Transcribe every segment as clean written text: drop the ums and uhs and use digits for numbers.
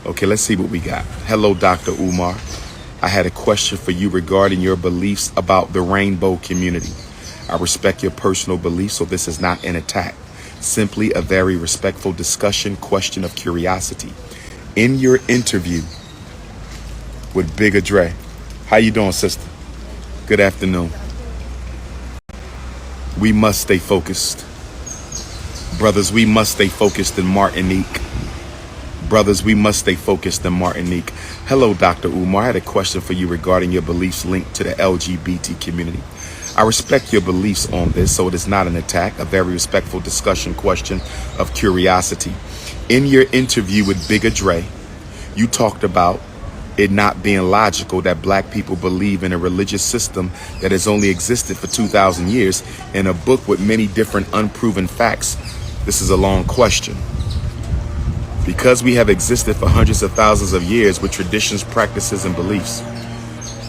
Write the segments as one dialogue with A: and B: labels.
A: Okay, let's see what we got. Hello, Dr. Umar. I had a question for you regarding your beliefs about the rainbow community. I respect your personal beliefs, so this is not an attack. Simply a very respectful discussion, question of curiosity. In your interview with Bigger Dre, how you doing, sister? Good afternoon. We must stay focused. Brothers, we must stay focused in Martinique. Brothers, we must stay focused in Martinique. Hello, Dr. Umar. I had a question for you regarding your beliefs linked to the LGBT community. I respect your beliefs on this, so it is not an attack, a very respectful discussion, question of curiosity. In your interview with Bigger Dre, you talked about it not being logical that black people believe in a religious system that has only existed for 2,000 years in a book with many different unproven facts. This is a long question. Because we have existed for hundreds of thousands of years with traditions, practices, and beliefs,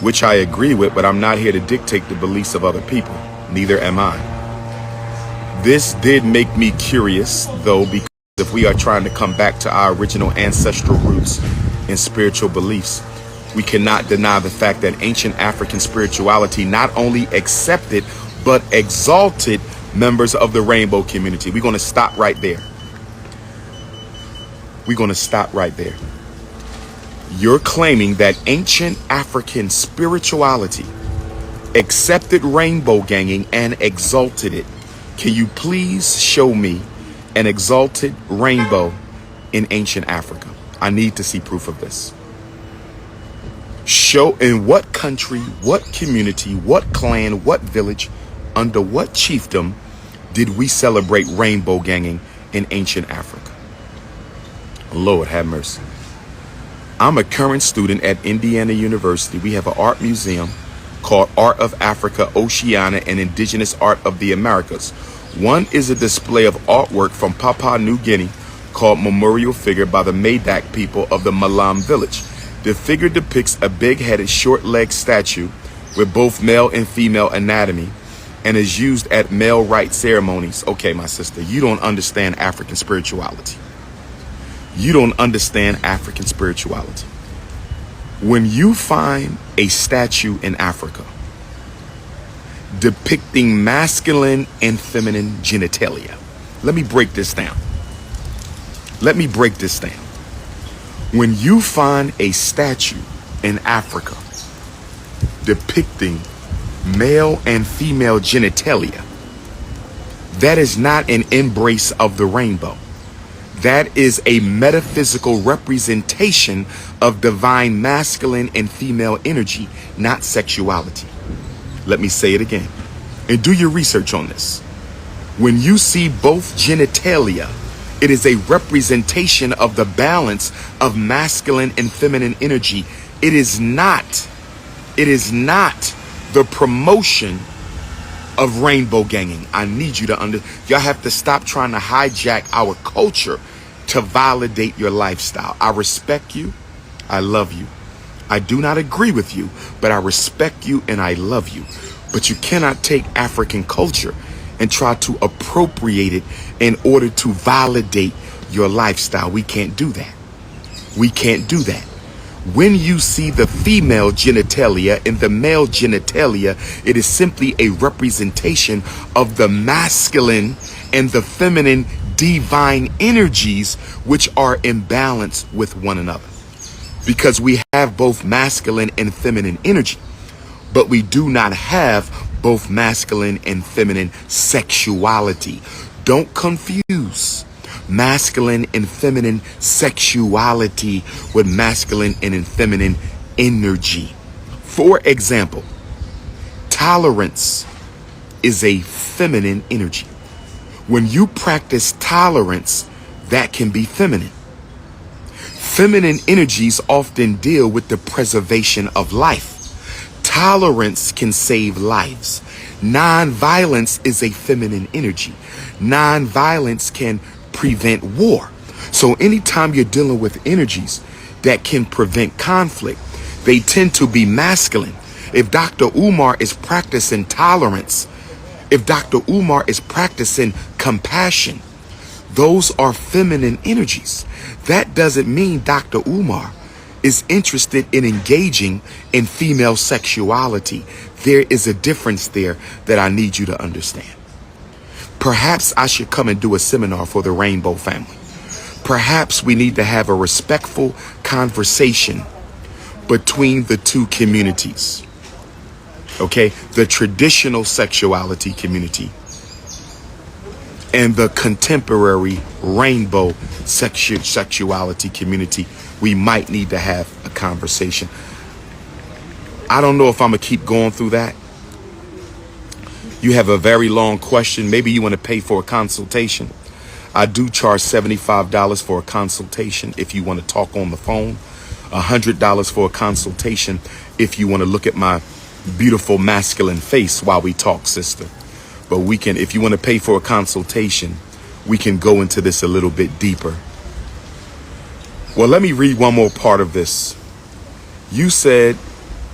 A: which I agree with, but I'm not here to dictate the beliefs of other people. Neither am I. This did make me curious, though, because if we are trying to come back to our original ancestral roots and spiritual beliefs, we cannot deny the fact that ancient African spirituality not only accepted, but exalted members of the rainbow community. We're going to stop right there. We're going to stop right there. You're claiming that ancient African spirituality accepted rainbow ganging and exalted it. Can you please show me an exalted rainbow in ancient Africa? I need to see proof of this. Show in what country, what community, what clan, what village, under what chiefdom did we celebrate rainbow ganging in ancient Africa? Lord have mercy. I'm a current student at Indiana University. We have an art museum called Art of Africa, Oceania, and Indigenous Art of the Americas. One is a display of artwork from Papua New Guinea called Memorial Figure by the Madak people of the Malam village. The figure depicts a big-headed, short-legged statue with both male and female anatomy and is used at male rites ceremonies. Okay, my sister, you don't understand African spirituality. You don't understand African spirituality. When you find a statue in Africa depicting masculine and feminine genitalia, let me break this down. Let me break this down. When you find a statue in Africa depicting male and female genitalia, that is not an embrace of the rainbow. That is a metaphysical representation of divine masculine and female energy, not sexuality. Let me say it again, and do your research on this. When you see both genitalia, it is a representation of the balance of masculine and feminine energy. It is not the promotion of rainbow ganging. I need you to y'all have to stop trying to hijack our culture to validate your lifestyle. I respect you. I love you. I do not agree with you, but I respect you and I love you. But you cannot take African culture and try to appropriate it in order to validate your lifestyle. We can't do that. We can't do that. When you see the female genitalia and the male genitalia, it is simply a representation of the masculine and the feminine divine energies which are in balance with one another. Because we have both masculine and feminine energy, but we do not have both masculine and feminine sexuality. Don't confuse masculine and feminine sexuality with masculine and feminine energy. For example, tolerance is a feminine energy. When you practice tolerance, that can be feminine. Feminine energies often deal with the preservation of life. Tolerance can save lives. Non-violence is a feminine energy. Non-violence can prevent war. So anytime you're dealing with energies that can prevent conflict, they tend to be masculine. If Dr. Umar is practicing tolerance, if Dr. Umar is practicing compassion, Those are feminine energies. That doesn't mean Dr. Umar is interested in engaging in female sexuality. There is a difference there that I need you to understand. Perhaps I should come and do a seminar for the Rainbow family. Perhaps we need to have a respectful conversation between the two communities. Okay, the traditional sexuality community and the contemporary rainbow sexuality community. We might need to have a conversation. I don't know if I'm gonna keep going through that. You have a very long question. Maybe you want to pay for a consultation. I do charge $75 for a consultation if you want to talk on the phone. $100 for a consultation if you want to look at my beautiful masculine face while we talk, sister. But we can, if you want to pay for a consultation, we can go into this a little bit deeper. Well, let me read one more part of this. You said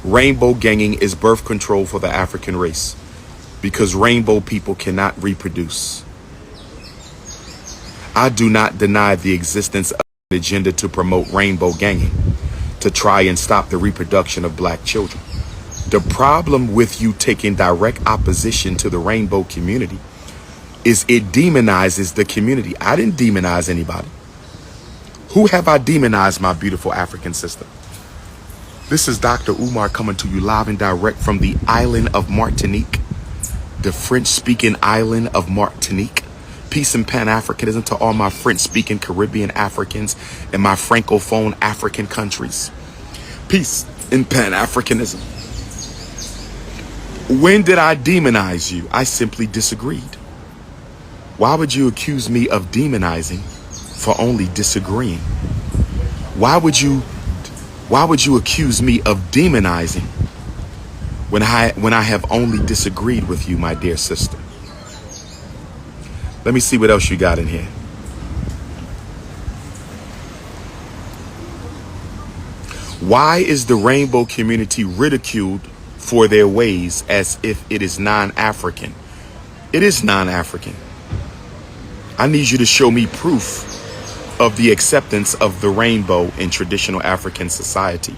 A: rainbow ganging is birth control for the African race because rainbow people cannot reproduce. I do not deny the existence of an agenda to promote rainbow ganging, to try and stop the reproduction of black children. The problem with you taking direct opposition to the rainbow community is it demonizes the community. I didn't demonize anybody. Who have I demonized, my beautiful African sister? This is Dr. Umar coming to you live and direct from the island of Martinique, the French-speaking island of Martinique. Peace and Pan-Africanism to all my French-speaking Caribbean Africans and my Francophone African countries. Peace and Pan-Africanism. When did I demonize you? I simply disagreed. Why would you accuse me of demonizing for only disagreeing? Why would you accuse me of demonizing when I have only disagreed with you, my dear sister? Let me see what else you got in here. Why is the rainbow community ridiculed for their ways as if it is non-African? It is non-African. I need you to show me proof of the acceptance of the rainbow in traditional African society.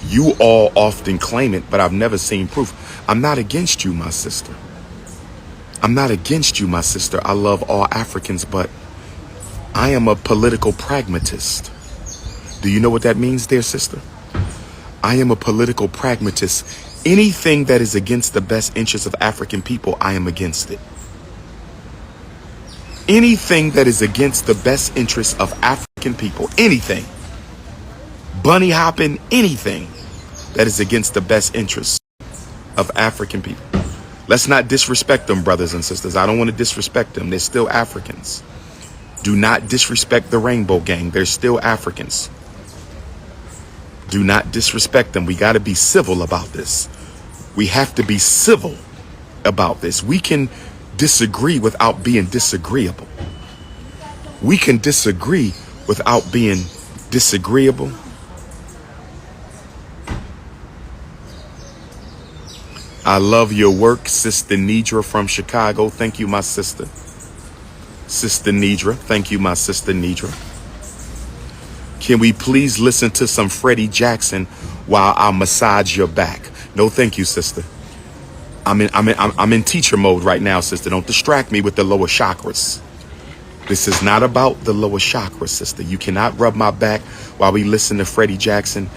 A: You all often claim it, but I've never seen proof. I'm not against you, my sister. I'm not against you, my sister. I love all Africans, but I am a political pragmatist. Do you know what that means, dear sister? I am a political pragmatist. Anything that is against the best interests of African people, I am against it. Anything that is against the best interests of African people, anything, bunny hopping, anything that is against the best interests of African people. Let's not disrespect them, brothers and sisters. I don't want to disrespect them. They're still Africans. Do not disrespect the rainbow gang. They're still Africans. Do not disrespect them. We got to be civil about this. We have to be civil about this. We can disagree without being disagreeable. We can disagree without being disagreeable. I love your work, Sister Nidra from Chicago. Thank you, my sister. Sister Nidra. Thank you, my sister Nidra. Can we please listen to some Freddie Jackson while I massage your back? No, thank you, sister. I'm in teacher mode right now, sister. Don't distract me with the lower chakras. This is not about the lower chakras, sister. You cannot rub my back while we listen to Freddie Jackson.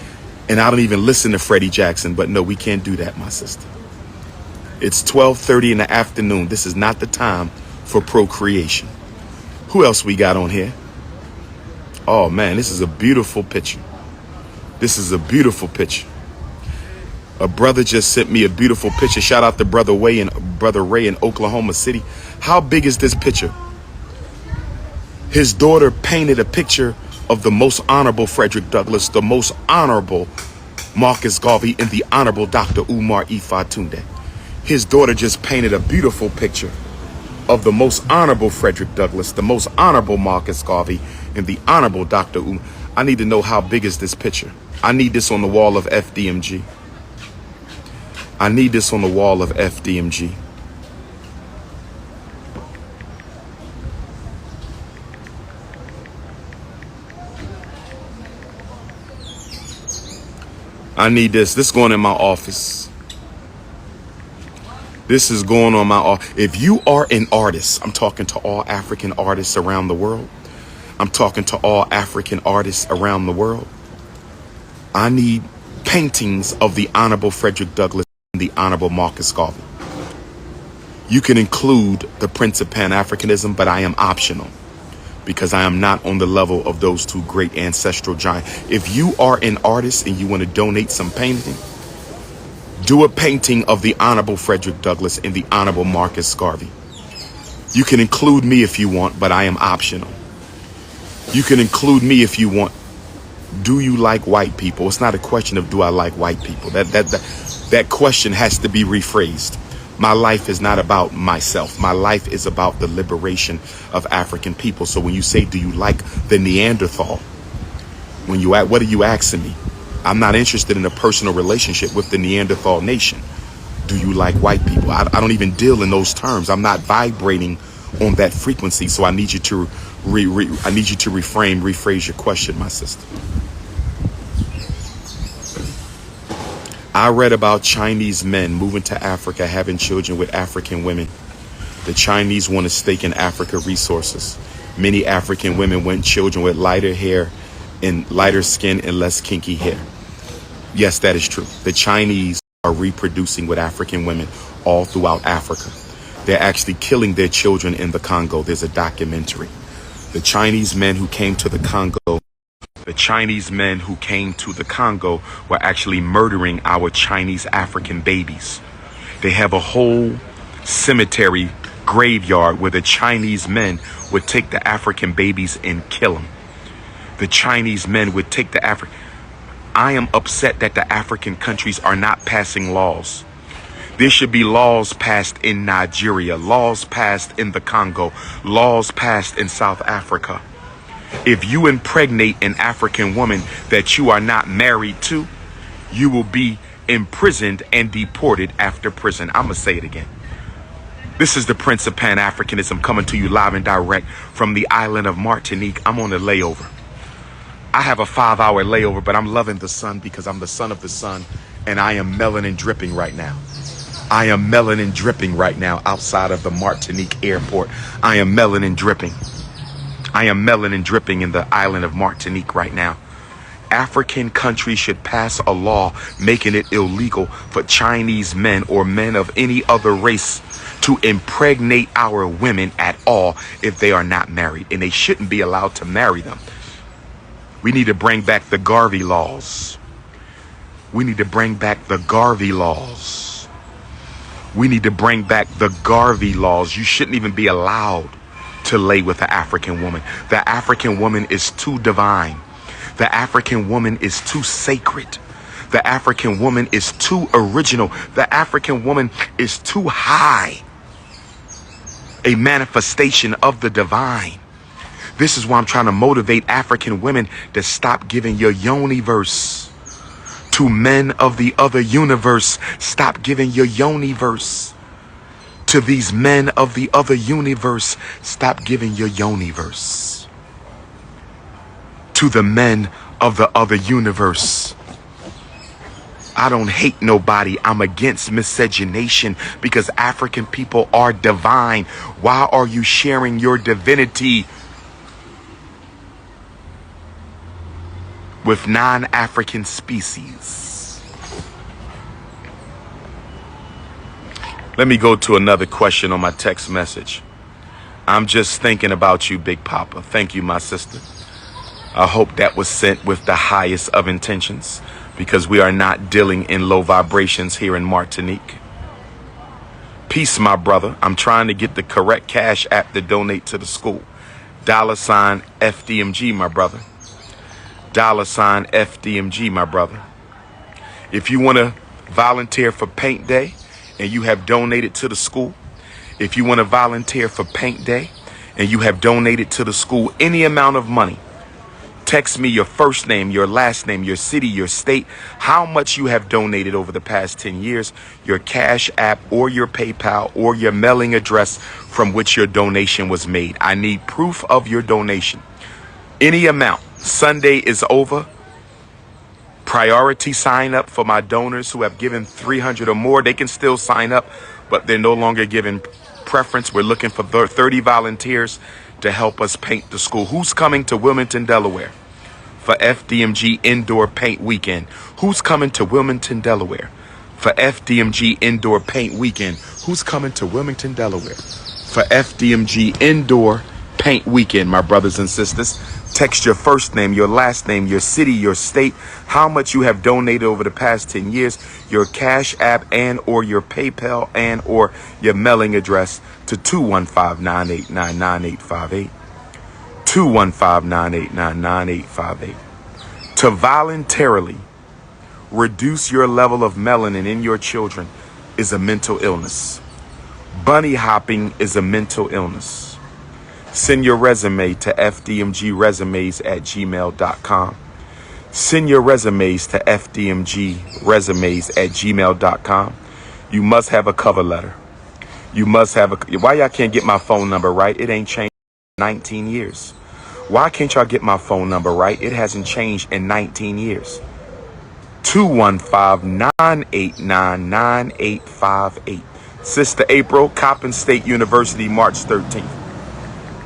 A: And I don't even listen to Freddie Jackson, but no, we can't do that, my sister. It's 12:30 in the afternoon. This is not the time for procreation. Who else we got on here? Oh man, this is a beautiful picture. This is a beautiful picture. A brother just sent me a beautiful picture. Shout out to Brother Ray in Oklahoma City. How big is this picture? His daughter painted a picture of the most honorable Frederick Douglass, the most honorable Marcus Garvey, and the honorable Dr. Umar Tunde. His daughter just painted a beautiful picture of the most honorable Frederick Douglass, the most honorable Marcus Garvey, and the honorable Dr. Umar. I need to know how big is this picture. I need this on the wall of FDMG. I need this on the wall of FDMG. I need this. This is going in my office. This is going on my office. If you are an artist, I'm talking to all African artists around the world. I'm talking to all African artists around the world. I need paintings of the Honorable Frederick Douglass and the Honorable Marcus Garvey. You can include the Prince of Pan-Africanism, but I am optional because I am not on the level of those two great ancestral giants. If you are an artist and you want to donate some painting, do a painting of the Honorable Frederick Douglass and the Honorable Marcus Garvey. You can include me if you want, but I am optional. You can include me if you want. Do you like white people? It's not a question of do I like white people. That question has to be rephrased. My life is not about myself. My life is about the liberation of African people. So when you say, do you like the Neanderthal? What are you asking me? I'm not interested in a personal relationship with the Neanderthal nation. Do you like white people? I don't even deal in those terms. I'm not vibrating on that frequency. So I need you to rephrase your question, my sister. I read about Chinese men moving to Africa, having children with African women. The Chinese want a stake in Africa resources. Many African women want children with lighter hair and lighter skin and less kinky hair. Yes, that is true. The Chinese are reproducing with African women all throughout Africa. They're actually killing their children in the Congo. There's a documentary. The Chinese men who came to the Congo were actually murdering our Chinese African babies. They have a whole cemetery graveyard where the Chinese men would take the African babies and kill them. The Chinese men would take the African. I am upset that the African countries are not passing laws. There should be laws passed in Nigeria, laws passed in the Congo, laws passed in South Africa. If you impregnate an African woman that you are not married to, you will be imprisoned and deported after prison. I'm going to say it again. This is the Prince of Pan-Africanism coming to you live and direct from the island of Martinique. I'm on a layover. I have a 5-hour layover, but I'm loving the sun because I'm the son of the sun, and I am melanin dripping right now. I am melanin dripping right now outside of the Martinique airport. I am melanin dripping. I am melanin dripping in the island of Martinique right now. African countries should pass a law making it illegal for Chinese men or men of any other race to impregnate our women at all if they are not married. And they shouldn't be allowed to marry them. We need to bring back the Garvey laws. We need to bring back the Garvey laws. We need to bring back the Garvey laws. You shouldn't even be allowed to lay with the African woman. The African woman is too divine. The African woman is too sacred. The African woman is too original. The African woman is too high. A manifestation of the divine. This is why I'm trying to motivate African women to stop giving your yoni-verse to men of the other universe. Stop giving your yoni-verse to these men of the other universe. Stop giving your yoni-verse to the men of the other universe. I don't hate nobody. I'm against miscegenation because African people are divine. Why are you sharing your divinity with non-African species? Let me go to another question on my text message. I'm just thinking about you, Big Papa. Thank you, my sister. I hope that was sent with the highest of intentions because we are not dealing in low vibrations here in Martinique. Peace, my brother. I'm trying to get the correct cash app to donate to the school. $ FDMG, my brother. $ FDMG, my brother. If you want to volunteer for paint day and you have donated to the school, if you want to volunteer for paint day and you have donated to the school any amount of money, text me your first name, your last name, your city, your state, how much you have donated over the past 10 years, your Cash App or your PayPal or your mailing address from which your donation was made. I need proof of your donation. Any amount. Sunday is over. Priority sign up for my donors who have given 300 or more. They can still sign up, but they're no longer given preference. We're looking for 30 volunteers to help us paint the school. Who's coming to Wilmington, Delaware for FDMG Indoor Paint Weekend? Who's coming to Wilmington, Delaware for FDMG Indoor Paint Weekend? Who's coming to Wilmington, Delaware for FDMG Indoor Paint Weekend, my brothers and sisters? Text your first name, your last name, your city, your state, how much you have donated over the past 10 years, your Cash App and or your PayPal and or your mailing address to 215-989-9858. 215-989-9858. To voluntarily reduce your level of melanin in your children is a mental illness. Bunny hopping is a mental illness. Send your resume to fdmgresumes@gmail.com. Send your resumes to fdmgresumes@gmail.com. You must have a cover letter. You must have a... Why y'all can't get my phone number right? It ain't changed in 19 years. Why can't y'all get my phone number right? It hasn't changed in 19 years. 215-989-9858. Sister April, Coppin State University, March 13th.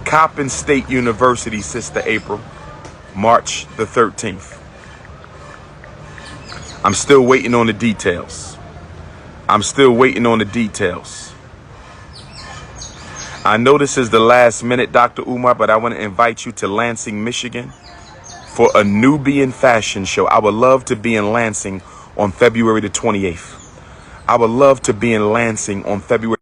A: Coppin State University, Sister April, March the 13th. I'm still waiting on the details. I'm still waiting on the details. I know this is the last minute, Dr. Umar, but I want to invite you to Lansing, Michigan for a Nubian fashion show. I would love to be in Lansing on February the 28th. I would love to be in Lansing on February